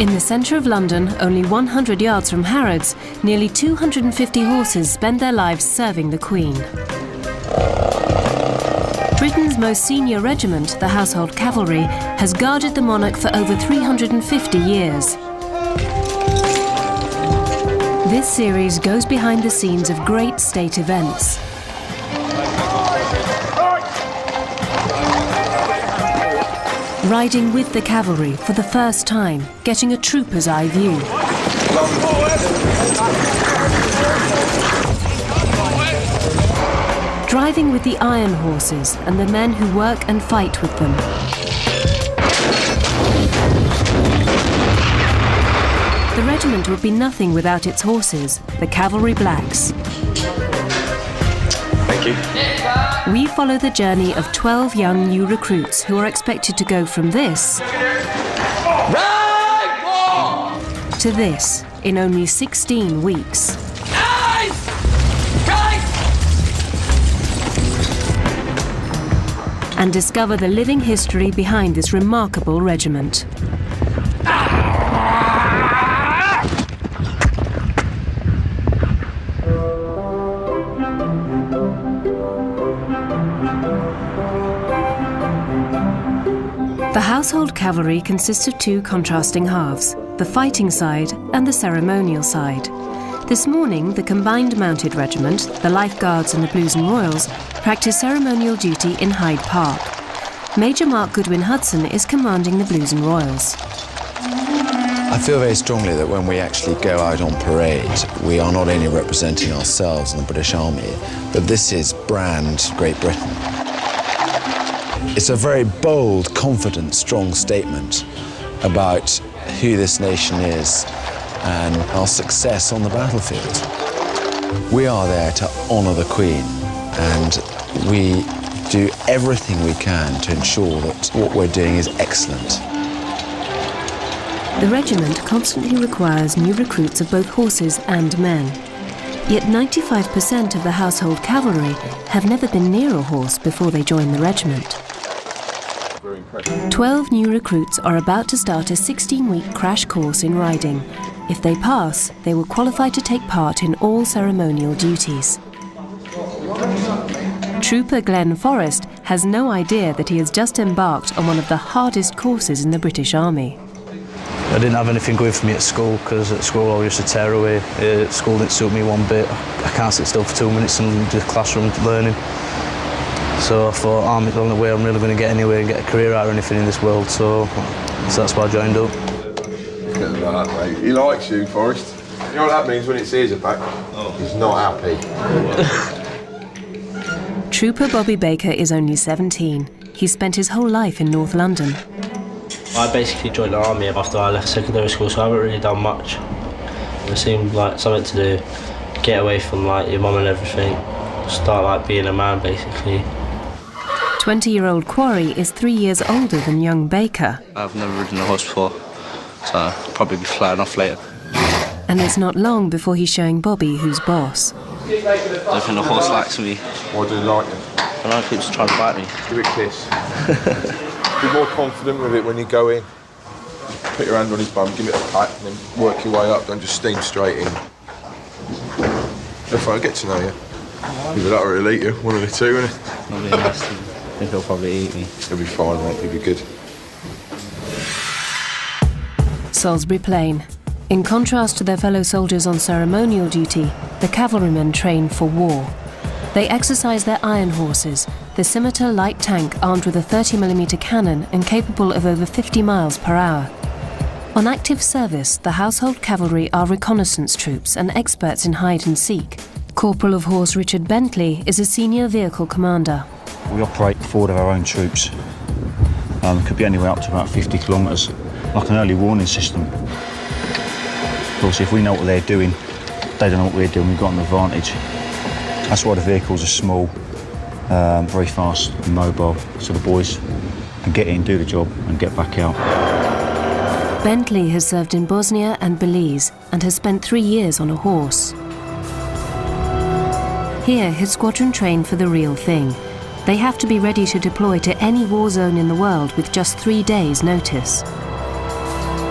In the centre of London, only 100 yards from Harrods, nearly 250 horses spend their lives serving the Queen. Britain's most senior regiment, the Household Cavalry, has guarded the monarch for over 350 years. This series goes behind the scenes of great state events. Riding with the cavalry for the first time, getting a trooper's eye view. Driving with the iron horses and the men who work and fight with them. The regiment would be nothing without its horses, the Cavalry Blacks. Thank you. We follow the journey of 12 young new recruits who are expected to go from this to this in only 16 weeks. And discover the living history behind this remarkable regiment. The Household Cavalry consists of two contrasting halves, the fighting side and the ceremonial side. This morning, the combined mounted regiment, the Life Guards and the Blues and Royals, practice ceremonial duty in Hyde Park. Major Mark Goodwin Hudson is commanding the Blues and Royals. I feel very strongly that when we actually go out on parade, we are not only representing ourselves and the British Army, but this is brand Great Britain. It's a very bold, confident, strong statement about who this nation is and our success on the battlefield. We are there to honour the Queen, and we do everything we can to ensure that what we're doing is excellent. The regiment constantly requires new recruits of both horses and men. Yet 95% of the Household Cavalry have never been near a horse before they join the regiment. 12 new recruits are about to start a 16-week crash course in riding. If they pass, they will qualify to take part in all ceremonial duties. Trooper Glenn Forrest has no idea that he has just embarked on one of the hardest courses in the British Army. I didn't have anything going for me at school, because at school I used to tear away. School didn't suit me one bit. I can't sit still for 2 minutes in the classroom learning. So I thought, Army's the only way I'm really going to get anywhere and get a career out or anything in this world, so that's why I joined up. Look at that, mate. He likes you, Forrest. You know what that means when its ears are back? Oh. He's not happy. Trooper Bobby Baker is only 17. He's spent his whole life in North London. I basically joined the army after I left secondary school, so I haven't really done much. It seemed like something to do, get away from like your mum and everything, start like being a man basically. 20-year-old Quarry is 3 years older than young Baker. I've never ridden a horse before, so I'll probably be flying off later. And it's not long before he's showing Bobby who's boss. I don't think the horse likes me. Why do you like him? I know, he keeps trying to bite me. Give it a kiss. Be more confident with it when you go in. Put your hand on his bum, give it a pat, and then work your way up. Don't just steam straight in. If I get to know you, either that or he'll eat you. One of the two, isn't it? Not really nasty. I think he'll probably eat me. He'll be fine, mate. He'll be good. Salisbury Plain. In contrast to their fellow soldiers on ceremonial duty, the cavalrymen train for war. They exercise their iron horses, the scimitar light tank armed with a 30mm cannon and capable of over 50 miles per hour. On active service, the Household Cavalry are reconnaissance troops and experts in hide and seek. Corporal of Horse Richard Bentley is a senior vehicle commander. We operate 4 of our own troops. It could be anywhere up to about 50 kilometres, like an early warning system. Of course, if we know what they're doing, they don't know what we're doing, we've got an advantage. That's why the vehicles are small, very fast and mobile, so the boys can get in, do the job and get back out. Bentley has served in Bosnia and Belize and has spent 3 years on a horse. Here, his squadron train for the real thing. They have to be ready to deploy to any war zone in the world with just 3 days' notice.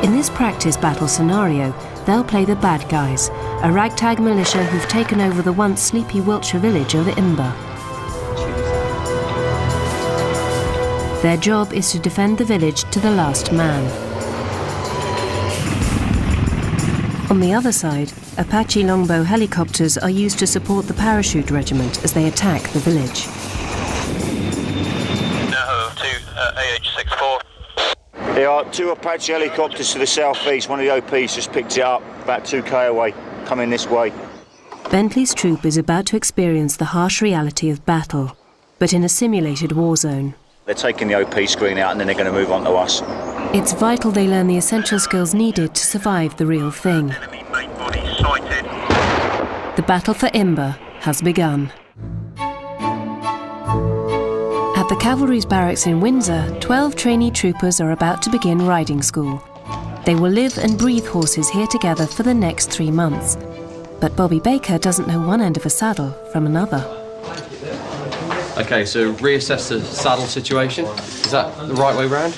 In this practice battle scenario, they'll play the bad guys, a ragtag militia who've taken over the once sleepy Wiltshire village of Imber. Their job is to defend the village to the last man. On the other side, Apache longbow helicopters are used to support the parachute regiment as they attack the village. No, AH-64. There are 2 Apache helicopters to the southeast. One of the OPs just picked it up about 2k away, coming this way. Bentley's troop is about to experience the harsh reality of battle, but in a simulated war zone. They're taking the OP screen out and then they're going to move on to us. It's vital they learn the essential skills needed to survive the real thing. Enemy main body sighted. The battle for Imber has begun. At the Cavalry's barracks in Windsor, 12 trainee troopers are about to begin riding school. They will live and breathe horses here together for the next 3 months. But Bobby Baker doesn't know one end of a saddle from another. OK, so reassess the saddle situation. Is that the right way round?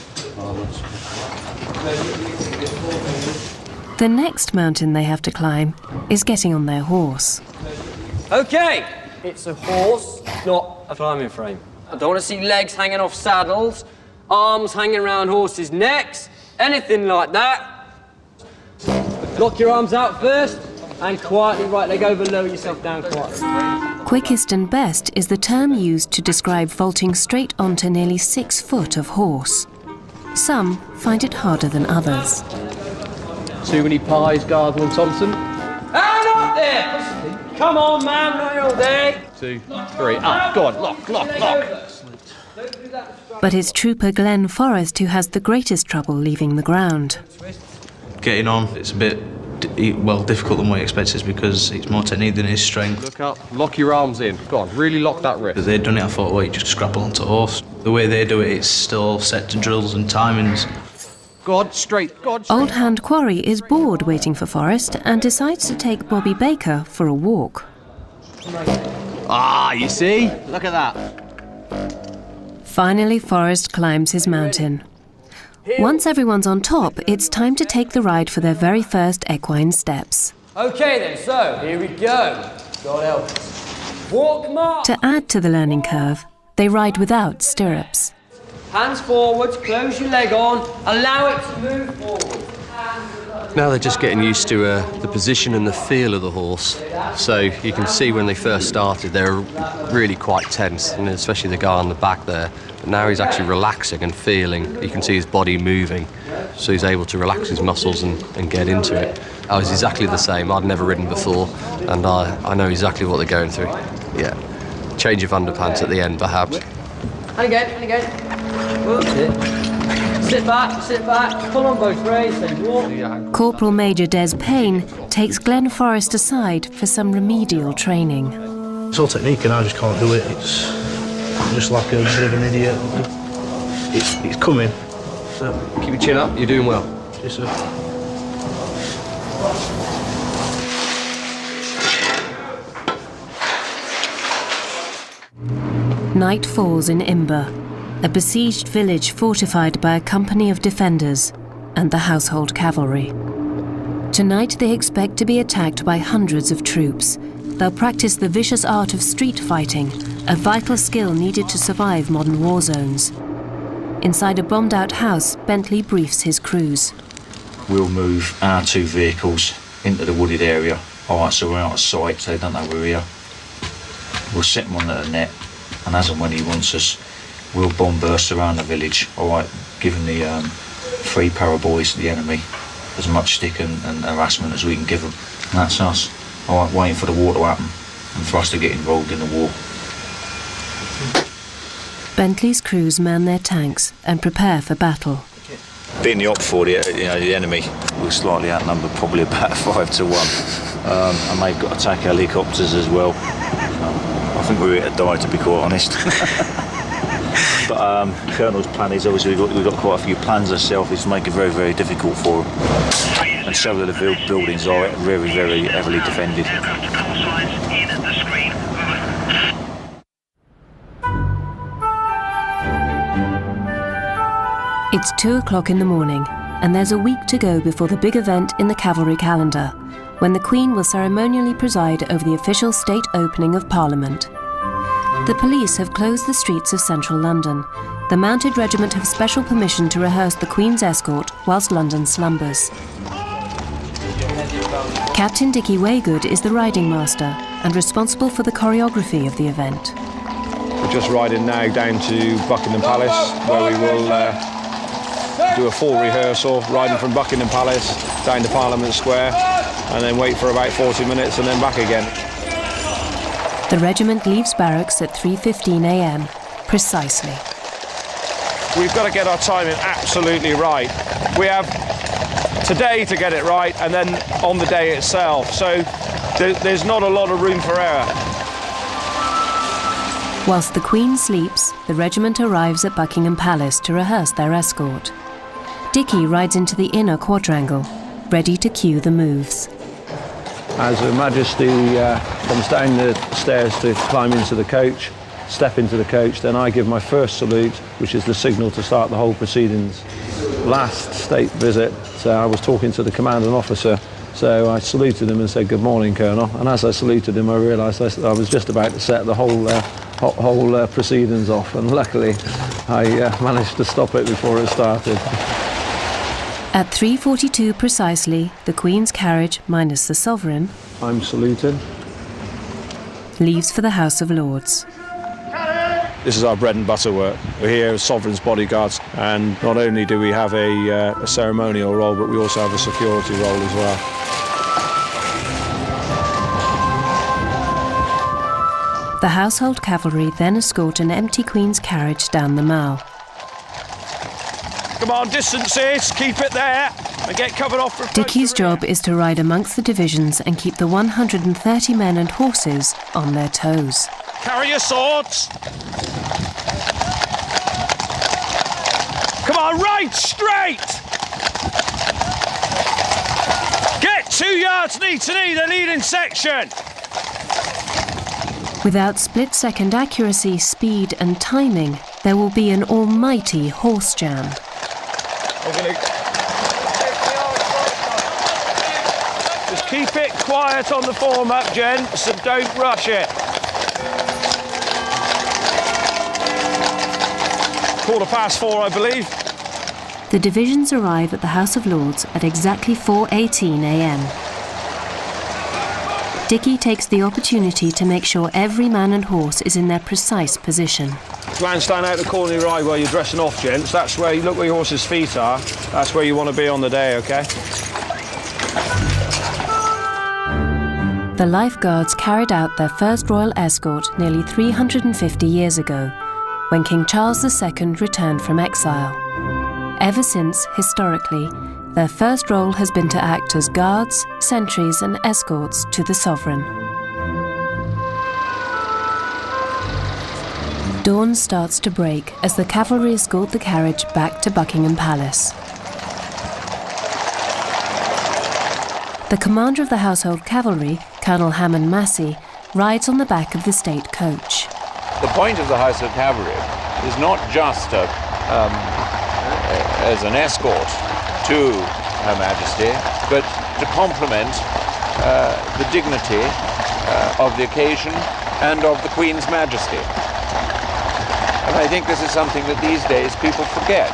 The next mountain they have to climb is getting on their horse. OK, it's a horse, not a climbing frame. I don't want to see legs hanging off saddles, arms hanging around horses' necks, anything like that. Lock your arms out first and quietly right leg over, lower yourself down quietly. Quickest and best is the term used to describe vaulting straight onto nearly 6 foot of horse. Some find it harder than others. Too many pies, Gardner and Thompson. And up there! Come on, man, not all day. 2, 3, up. Go on, lock, lock, lock. But it's trooper Glenn Forrest who has the greatest trouble leaving the ground. Getting on, it's a bit, difficult than what he expected because it's more technique than his strength. Look up, lock your arms in. Go on, really lock that wrist. If they'd done it, I thought, well, you just scrabble onto a horse. The way they do it, it's still set to drills and timings. Go on, straight, go on, straight. Old Hand Quarry is bored waiting for Forrest and decides to take Bobby Baker for a walk. Ah, you see? Look at that. Finally, Forrest climbs his mountain. Once everyone's on top, it's time to take the ride for their very first equine steps. OK then, so here we go. God help us. Walk mark. To add to the learning curve, they ride without stirrups. Hands forwards, close your leg on, allow it to move forward. Now they're just getting used to the position and the feel of the horse. So you can see when they first started, they were really quite tense, and especially the guy on the back there. But now he's actually relaxing and feeling. You can see his body moving, so he's able to relax his muscles and get into it. I was exactly the same. I'd never ridden before, and I know exactly what they're going through. Yeah, change of underpants at the end, perhaps. And again, and again. That's it. Sit back, pull on both reins, then walk. Corporal Major Des Payne takes Glenn Forrest aside for some remedial training. It's all technique and I just can't do it. It's just like a bit of an idiot. It's coming. So Keep your chin up, you're doing well. Yes, sir. Night falls in Imber, a besieged village fortified by a company of defenders and the household cavalry. Tonight they expect to be attacked by hundreds of troops. They'll practice the vicious art of street fighting, a vital skill needed to survive modern war zones. Inside a bombed-out house, Bentley briefs his crews. We'll move our 2 vehicles into the wooded area. All right, so we're out of sight, so they don't know we're here. We'll set them on the net, and as and when he wants us, we'll bomb burst around the village. All right, giving the 3 paraboys to the enemy as much stick and harassment as we can give them. And that's us. All right, waiting for the war to happen and for us to get involved in the war. Bentley's crews man their tanks and prepare for battle. Being the op for the enemy, we're slightly outnumbered, probably about 5 to 1. And they've got attack helicopters as well. I think we're here to die, to be quite honest. But Colonel's plan is obviously we've got quite a few plans ourselves, is to make it very, very difficult for them. And so that the buildings are very, very heavily defended. It's 2 o'clock in the morning. and there's a week to go before the big event in the Cavalry calendar, when the Queen will ceremonially preside over the official state opening of Parliament. The police have closed the streets of central London. The Mounted Regiment have special permission to rehearse the Queen's escort whilst London slumbers. Captain Dickie Waygood is the riding master and responsible for the choreography of the event. We're just riding now down to Buckingham Palace, where we will do a full rehearsal, riding from Buckingham Palace down to Parliament Square, and then wait for about 40 minutes and then back again. The regiment leaves barracks at 3:15 a.m, precisely. We've got to get our timing absolutely right. We have today to get it right, and then on the day itself, so there's not a lot of room for error. Whilst the Queen sleeps, the regiment arrives at Buckingham Palace to rehearse their escort. Dickie rides into the inner quadrangle, ready to cue the moves. As Her Majesty comes down the stairs to climb into the coach, step into the coach, then I give my first salute, which is the signal to start the whole proceedings. Last state visit, I was talking to the commanding officer, so I saluted him and said, "Good morning, Colonel." And as I saluted him, I realised I was just about to set the whole proceedings off, and luckily I managed to stop it before it started. At 3:42 precisely, the Queen's carriage, minus the Sovereign, I'm saluted. leaves for the House of Lords. This is our bread and butter work. We're here as Sovereign's bodyguards, and not only do we have a ceremonial role, but we also have a security role as well. The household cavalry then escort an empty Queen's carriage down the Mall. Come on, distances, keep it there, and get covered off from... Dickie's job is to ride amongst the divisions and keep the 130 men and horses on their toes. Carry your swords! Come on, right, straight! Get 2 yards knee to knee, the leading section! Without split-second accuracy, speed and timing, there will be an almighty horse jam. Just keep it quiet on the form-up, gents, and don't rush it. 4:15, I believe. The divisions arrive at the House of Lords at exactly 4:18 a.m. Dickie takes the opportunity to make sure every man and horse is in their precise position. Glance down out the corner of your eye while you're dressing off, gents. That's where you look where your horse's feet are. That's where you want to be on the day, OK? The Lifeguards carried out their first royal escort nearly 350 years ago, when King Charles II returned from exile. Ever since, historically, their first role has been to act as guards, sentries and escorts to the Sovereign. Dawn starts to break as the cavalry escort the carriage back to Buckingham Palace. The commander of the household cavalry, Colonel Hammond Massey, rides on the back of the state coach. The point of the household cavalry is not just as an escort to Her Majesty, but to complement the dignity of the occasion and of the Queen's Majesty. And I think this is something that these days people forget.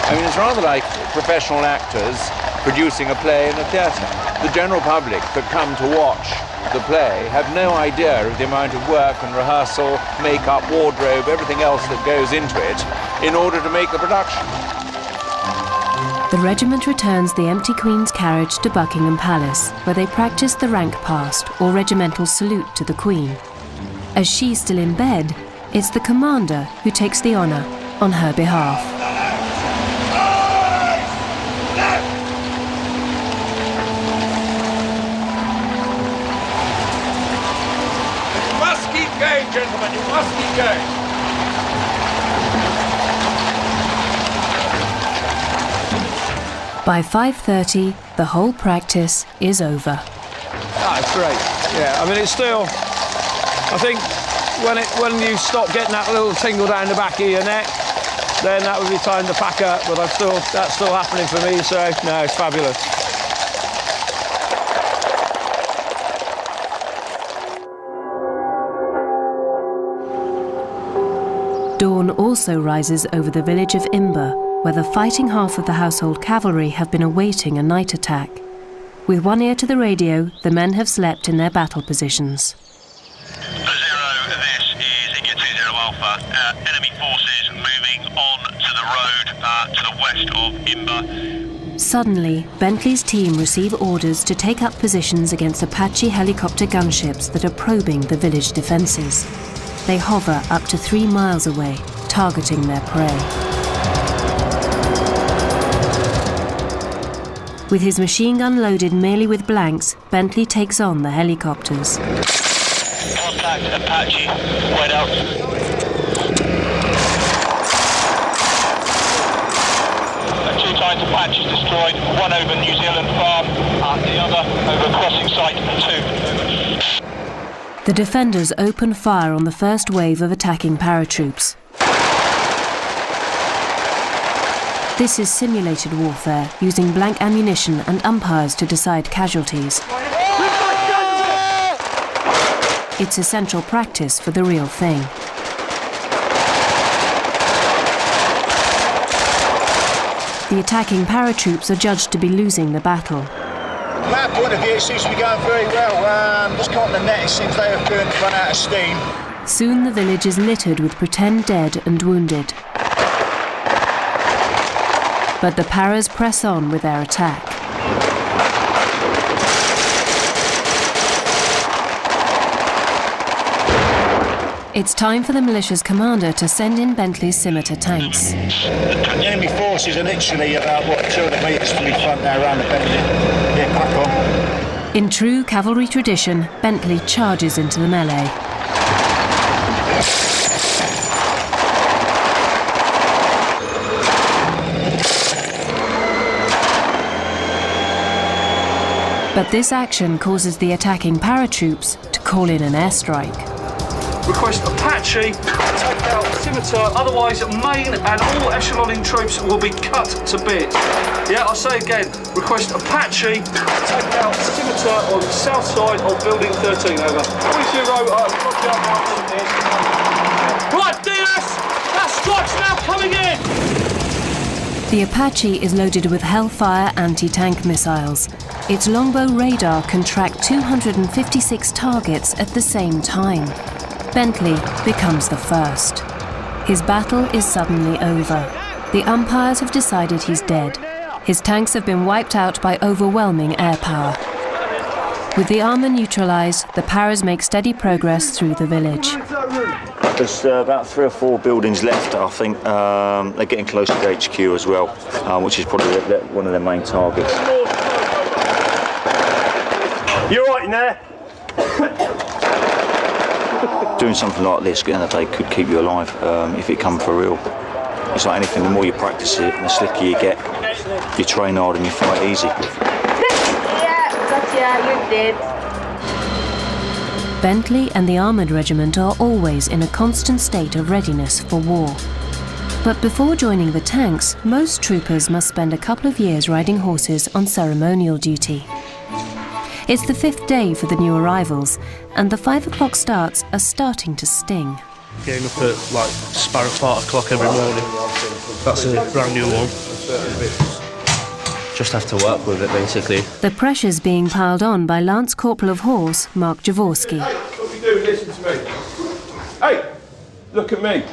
I mean, it's rather like professional actors producing a play in a theatre. The general public that come to watch the play have no idea of the amount of work and rehearsal, makeup, wardrobe, everything else that goes into it in order to make the production. The regiment returns the empty Queen's carriage to Buckingham Palace, where they practice the rank past or regimental salute to the Queen. As she's still in bed, it's the commander who takes the honour on her behalf. You must keep going, gentlemen, you must keep going. By 5:30, the whole practice is over. Ah, it's great. Yeah, I mean, it's still... I think when you stop getting that little tingle down the back of your neck, then that would be time to pack up, but that's still happening for me, so no, it's fabulous. Dawn also rises over the village of Imber, where the fighting half of the household cavalry have been awaiting a night attack. With one ear to the radio, the men have slept in their battle positions. Zero, this is India 20 Alpha. Enemy forces moving on to the road to the west of Imber. Suddenly, Bentley's team receive orders to take up positions against Apache helicopter gunships that are probing the village defences. They hover up to 3 miles away, targeting their prey. With his machine gun loaded merely with blanks, Bentley takes on the helicopters. Contact Apache, wait out. Two times Apaches destroyed, one over New Zealand farm, the other over crossing site 2. The defenders open fire on the first wave of attacking paratroops. This is simulated warfare, using blank ammunition and umpires to decide casualties. It's essential practice for the real thing. The attacking paratroops are judged to be losing the battle. From our point of view, it seems to be going very well. Just caught the net, it seems they have run out of steam. Soon the village is littered with pretend dead and wounded. But the paras press on with their attack. It's time for the militia's commander to send in Bentley's scimitar tanks. The enemy forces are literally about, 200 metres from the front now, around the bend. Yeah, crack on. In true cavalry tradition, Bentley charges into the melee. But this action causes the attacking paratroops to call in an airstrike. Request Apache, take out scimitar, otherwise main and all echeloning troops will be cut to bits. Yeah, I'll say again, request Apache, take out scimitar on the south side of building 13, over. 40, right, DS, that strike's now coming in! The Apache is loaded with Hellfire anti-tank missiles. Its longbow radar can track 256 targets at the same time. Bentley becomes the first. His battle is suddenly over. The umpires have decided he's dead. His tanks have been wiped out by overwhelming air power. With the armour neutralised, the paras make steady progress through the village. There's about 3 or 4 buildings left, I think. They're getting close to the HQ as well, which is probably one of their main targets. You all right in there? Doing something like this at the end of the day could keep you alive if it come for real. It's like anything, the more you practice it and the slicker you get, you train hard and you fight easy. Yeah, you're dead. Bentley and the armoured regiment are always in a constant state of readiness for war. But before joining the tanks, most troopers must spend a couple of years riding horses on ceremonial duty. It's the 5th day for the new arrivals, and the 5 o'clock starts are starting to sting. Getting up at Sparrow Park o'clock every morning. That's a brand new one. Just have to work with it, basically. The pressure's being piled on by Lance Corporal of Horse, Mark Jaworski. Hey, what are you doing? Listen to me. Hey, look at me.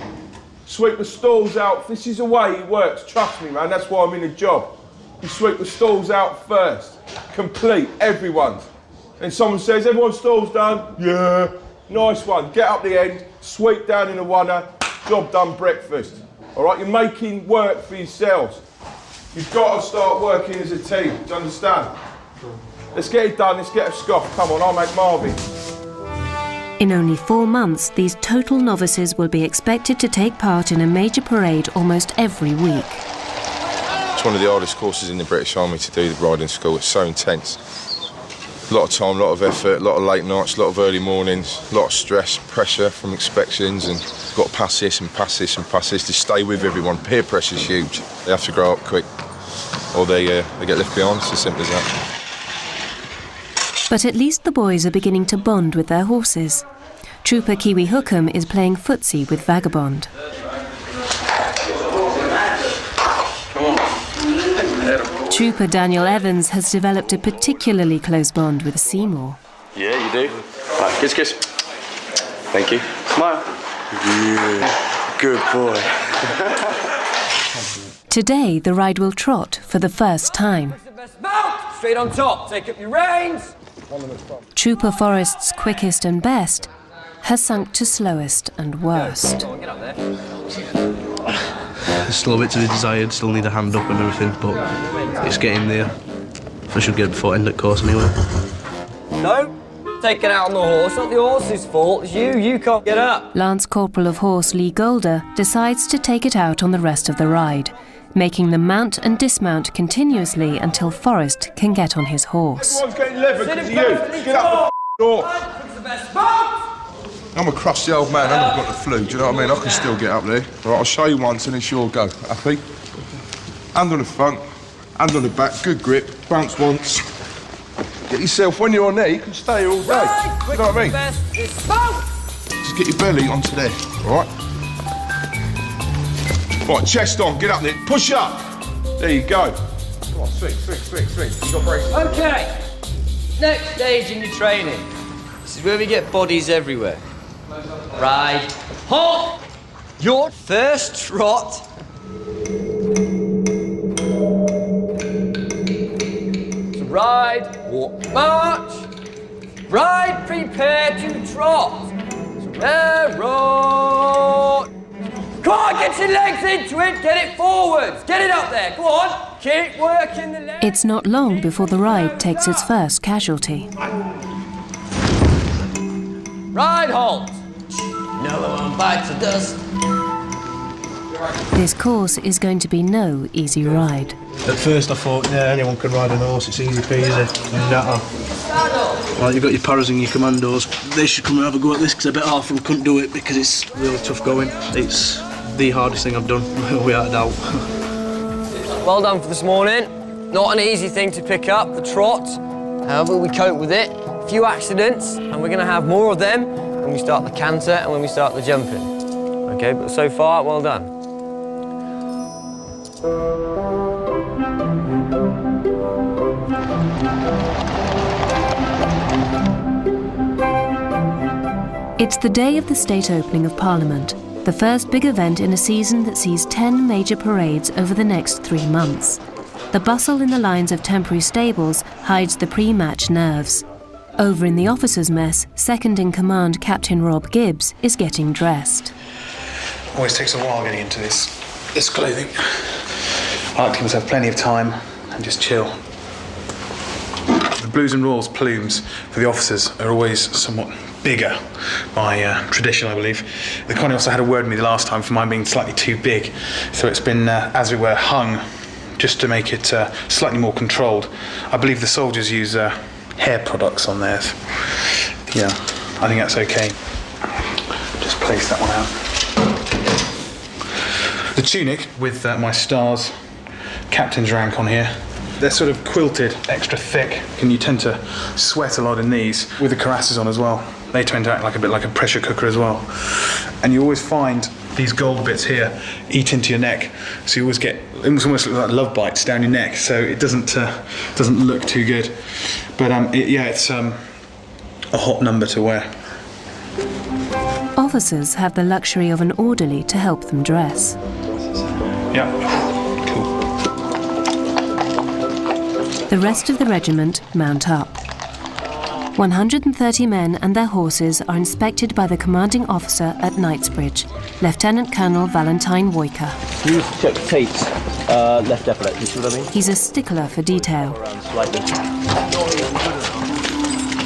Sweep the stalls out. This is the way it works. Trust me, man. That's why I'm in the job. You sweep the stalls out first. Complete, everyone's. And someone says, everyone's stall's done. Yeah. Nice one. Get up the end, sweep down in the oneer. Job done, breakfast. All right, you're making work for yourselves. You've got to start working as a team. Do you understand? Let's get it done. Let's get a scoff. Come on, I'll make Marvin. In only 4 months, these total novices will be expected to take part in a major parade almost every week. It's one of the hardest courses in the British Army to do, the riding school. It's so intense. A lot of time, a lot of effort, a lot of late nights, a lot of early mornings, a lot of stress, pressure from inspections, and got to pass this and pass this and pass this to stay with everyone. Peer pressure's huge. They have to grow up quick, or they get left behind. It's as simple as that. But at least the boys are beginning to bond with their horses. Trooper Kiwi Hookham is playing footsie with Vagabond. Trooper Daniel Evans has developed a particularly close bond with Seymour. Yeah, you do. Right, kiss, kiss. Thank you. Smile. Yeah, good boy. Today, the ride will trot for the first time. Straight on top, take up your reins. Trooper Forrest's quickest and best has sunk to slowest and worst. There's still a bit to be desired, still need a hand up and everything, but it's getting there. I should get it before end of course anyway. No, take it out on the horse, not the horse's fault, it's you can't get up. Lance Corporal of Horse Lee Golder decides to take it out on the rest of the ride, making them mount and dismount continuously until Forrest can get on his horse. Everyone's getting levered because of you. Get up the door. I'm a crusty old man, I haven't got the flu, do you know what I mean? I can still get up there. All right, I'll show you once and it's your go. Happy? Hand on the front, hand on the back, good grip, bounce once. Get yourself, when you're on there, you can stay all day. You know what I mean? Just get your belly onto there, all right? Right, chest on, get up there, push up. There you go. Come on, swing. You got braces. Okay, next stage in your training. This is where we get bodies everywhere. Ride, halt! Your first trot. So ride, walk, march. Ride, prepare to trot. So there, rot. Come on, get your legs into it, get it forwards, get it up there, come on. Keep working the legs. It's not long before the ride takes its first casualty. Ride, halt. Another one bites the dust. This course is going to be no easy ride. At first I thought, yeah, anyone can ride a horse, it's easy peasy. Nah. Well, you've got your paras and your commandos. They should come and have a go at this because I bet half of them couldn't do it because it's really tough going. It's the hardest thing I've done, without a doubt. Well done for this morning. Not an easy thing to pick up, the trot. However, we cope with it. A few accidents, and we're going to have more of them when we start the canter and when we start the jumping. Okay, but so far, well done. It's the day of the state opening of Parliament, the first big event in a season that sees 10 major parades over the next 3 months. The bustle in the lines of temporary stables hides the pre-match nerves. Over in the officers' mess, second-in-command Captain Rob Gibbs is getting dressed. Always takes a while getting into this clothing. I like to give myself plenty of time and just chill. The blues and royals plumes for the officers are always somewhat bigger by tradition, I believe. The Connie also had a word with me the last time for mine being slightly too big, so it's been, as it were, hung just to make it slightly more controlled. I believe the soldiers use hair products on theirs. Yeah, I think that's okay. Just place that one out. The tunic with my stars, captain's rank on here. They're sort of quilted, extra thick, and you tend to sweat a lot in these with the cuirasses on as well. They tend to act like a bit like a pressure cooker as well. And you always find these gold bits here eat into your neck, so you always get almost look like love bites down your neck. So it doesn't look too good. But it's a hot number to wear. Officers have the luxury of an orderly to help them dress. Yeah. The rest of the regiment mount up. 130 men and their horses are inspected by the commanding officer at Knightsbridge, Lieutenant Colonel Valentine Woyker. You check Tate's left epaulette, you see what I mean? He's a stickler for detail.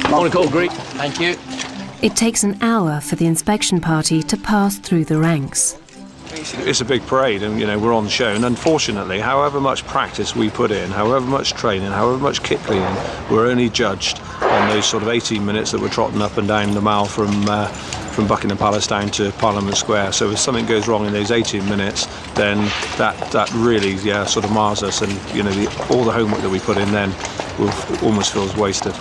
Morning, Cole Greek. Thank you. It takes an hour for the inspection party to pass through the ranks. It's a big parade, and we're on show, and unfortunately, however much practice we put in, however much training, however much kit cleaning, we're only judged on those sort of 18 minutes that we're trotting up and down the mall from Buckingham Palace down to Parliament Square. So if something goes wrong in those 18 minutes, then that really sort of mars us, and all the homework that we put in then almost feels wasted.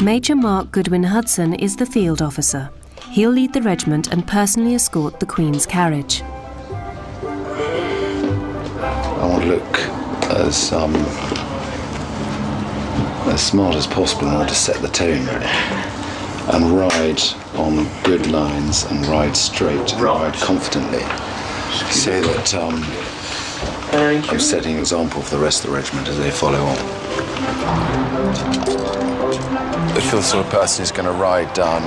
Major Mark Goodwin Hudson is the field officer. He'll lead the regiment and personally escort the Queen's carriage. I want to look as smart as possible in order to set the tone, really, and ride on good lines and ride straight and ride confidently, so that I'm setting an example for the rest of the regiment as they follow on. If you're the sort of person who's going to ride down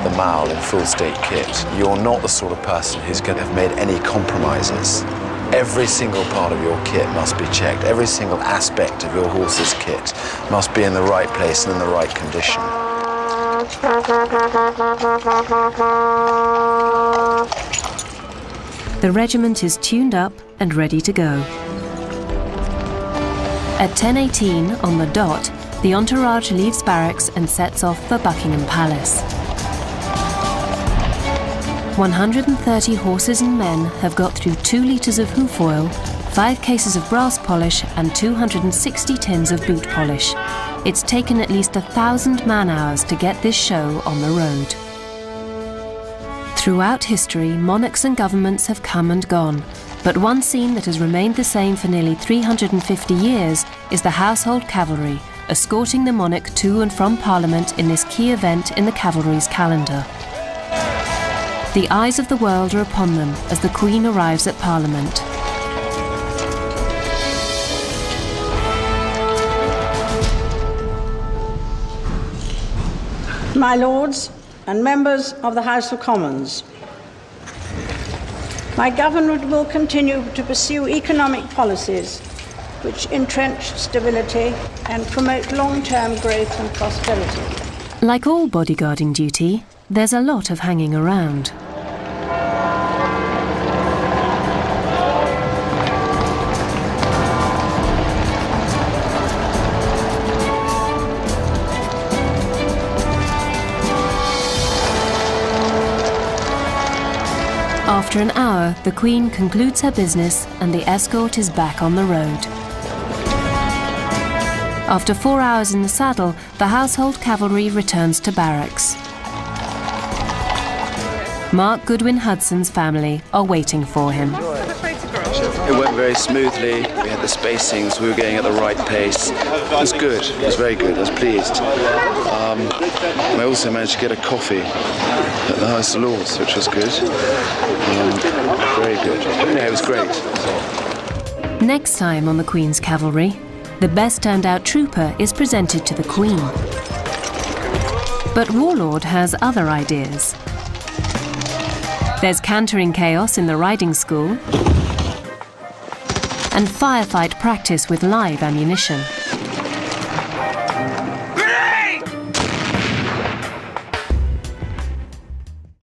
the Mall in full state kit, you're not the sort of person who's going to have made any compromises. Every single part of your kit must be checked. Every single aspect of your horse's kit must be in the right place and in the right condition. The regiment is tuned up and ready to go. At 10:18 on the dot, the entourage leaves barracks and sets off for Buckingham Palace. 130 horses and men have got through 2 litres of hoof oil, 5 cases of brass polish and 260 tins of boot polish. It's taken at least 1,000 man-hours to get this show on the road. Throughout history, monarchs and governments have come and gone, but one scene that has remained the same for nearly 350 years is the household cavalry, escorting the monarch to and from Parliament in this key event in the cavalry's calendar. The eyes of the world are upon them as the Queen arrives at Parliament. My Lords and members of the House of Commons, my government will continue to pursue economic policies which entrench stability and promote long-term growth and prosperity. Like all bodyguarding duty, there's a lot of hanging around. After an hour, the Queen concludes her business and the escort is back on the road. After 4 hours in the saddle, the household cavalry returns to barracks. Mark Goodwin Hudson's family are waiting for him. It went very smoothly. We had the spacings. We were going at the right pace. It was good. It was very good. I was pleased. I also managed to get a coffee at the House of Lords, which was good. Very good. Yeah, it was great. Next time on the Queen's Cavalry, the best turned out trooper is presented to the Queen. But Warlord has other ideas. There's cantering chaos in the riding school and firefight practice with live ammunition.